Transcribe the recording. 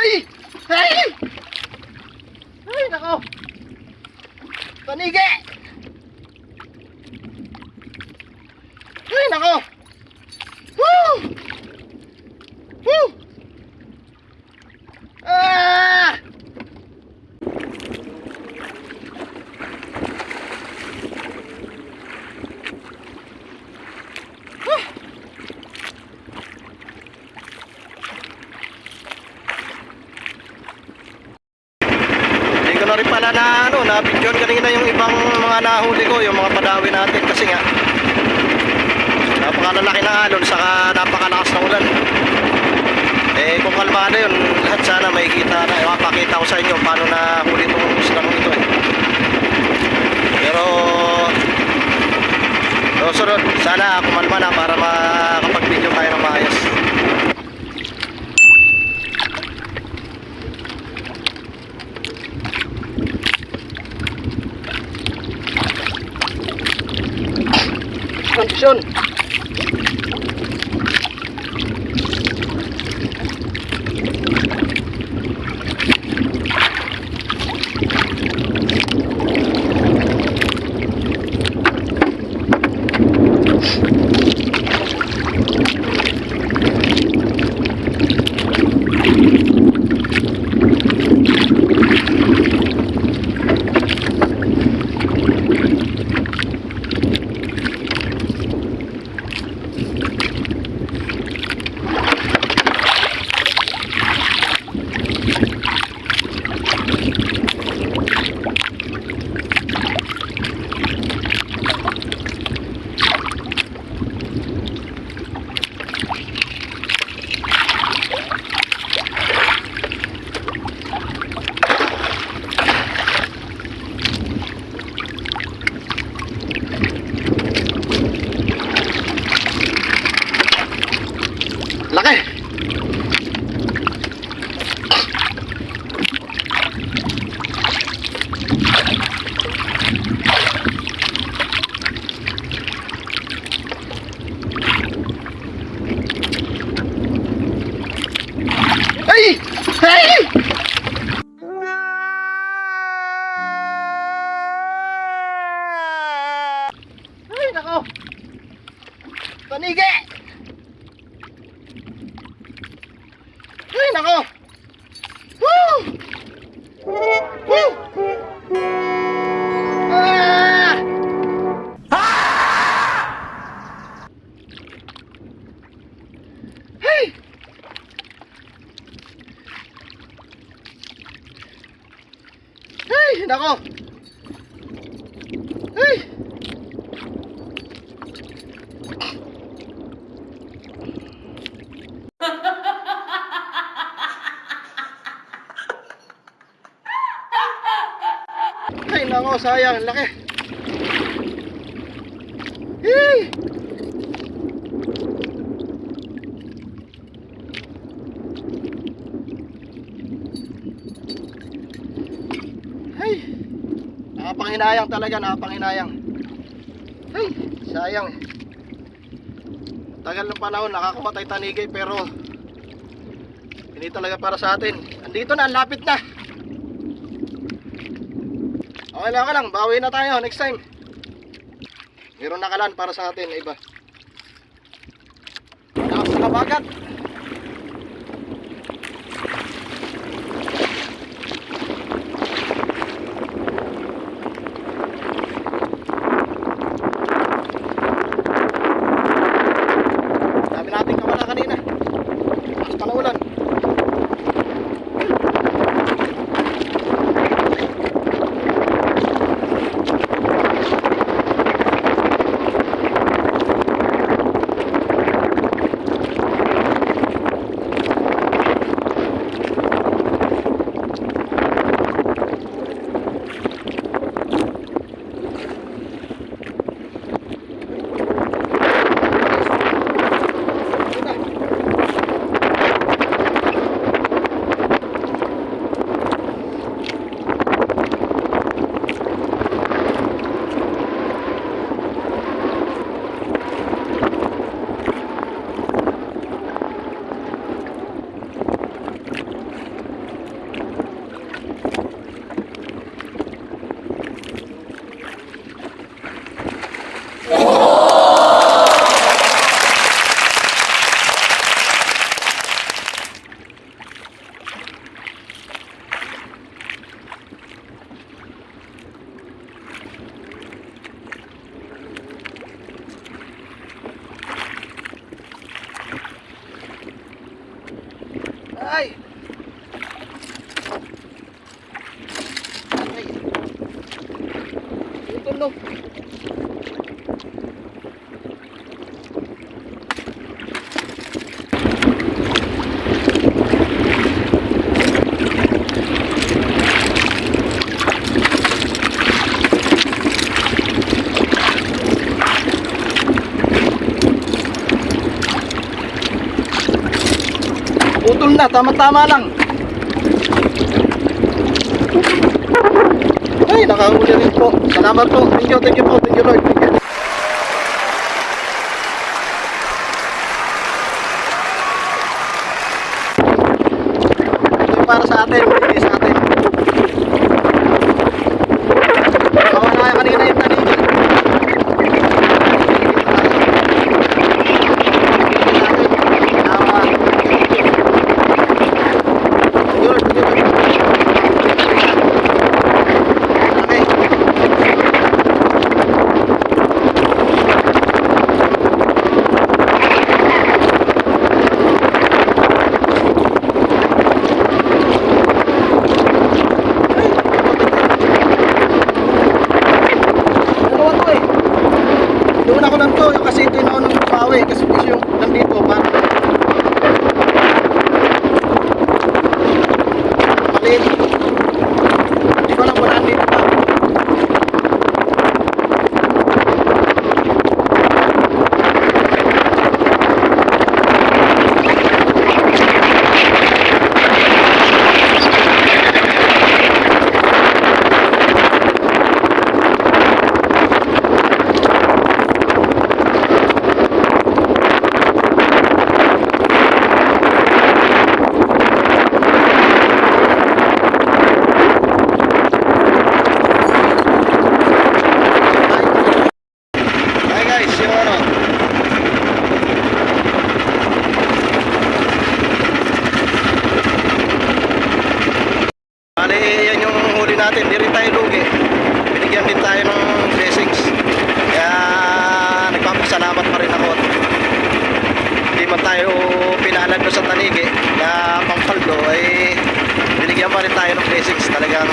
Ay! Ay! Ay, nako! Tanigi! Ay, nako! Woo! Woo! Ah! Hindi ko na rin pala na video kanina yung ibang mga nahuli ko, yung mga padawi natin kasi nga napakalalaki ng alon saka napakalakas na ulan. Kung kalmado yun, lahat sana makikita na, mapakita ko sa inyo paano na huli itong islang ito Pero sunod, sana kumalma na para makapag-video tayo ng maayos. Kondisyon. Laki. Ay! Ay! Ay, nako. Tanigi. Ay, nako! Woo! Woo! Ah! Ah! Hey! Hey, nako! Hey! Ay, nako, sayang, laki. Hey! Hey! Nakapanginayang talaga, nakapanginayang. Hey, sayang. Tagal ng panahon, nakakuha tayo tanigay pero hindi talaga para sa atin. Andito na, ang lapit na. Okay lang, bawi na tayo next time. Meron na kalan para sa atin, iba. Lakas na kabagat. Dami natin kawala kanina. Lakas pa na ulan. Ay! Ay! Ito no. Putol na, tama-tama lang. Ay, nakahuli rin po. Salamat po. Thank you po. Thank you Lord. Thank you. Ito para sa atin, hindi sa atin. Kawa na kanina yung taningin. Doon ako lang to, kasi ito yung naunang pawi, kasi yung nandito, parang maliit. Hindi ko alam kung nandito pa. Hi guys, yung ano. Bali, yan yung huli natin. Di rin tayo lugi. Binigyan din tayo ng blessings. Kaya nagpapasalamat pa rin ako. Hindi man tayo pinalag doon sa tanigi na pangpaldo ay binigyan pa rin tayo ng blessings. Talagang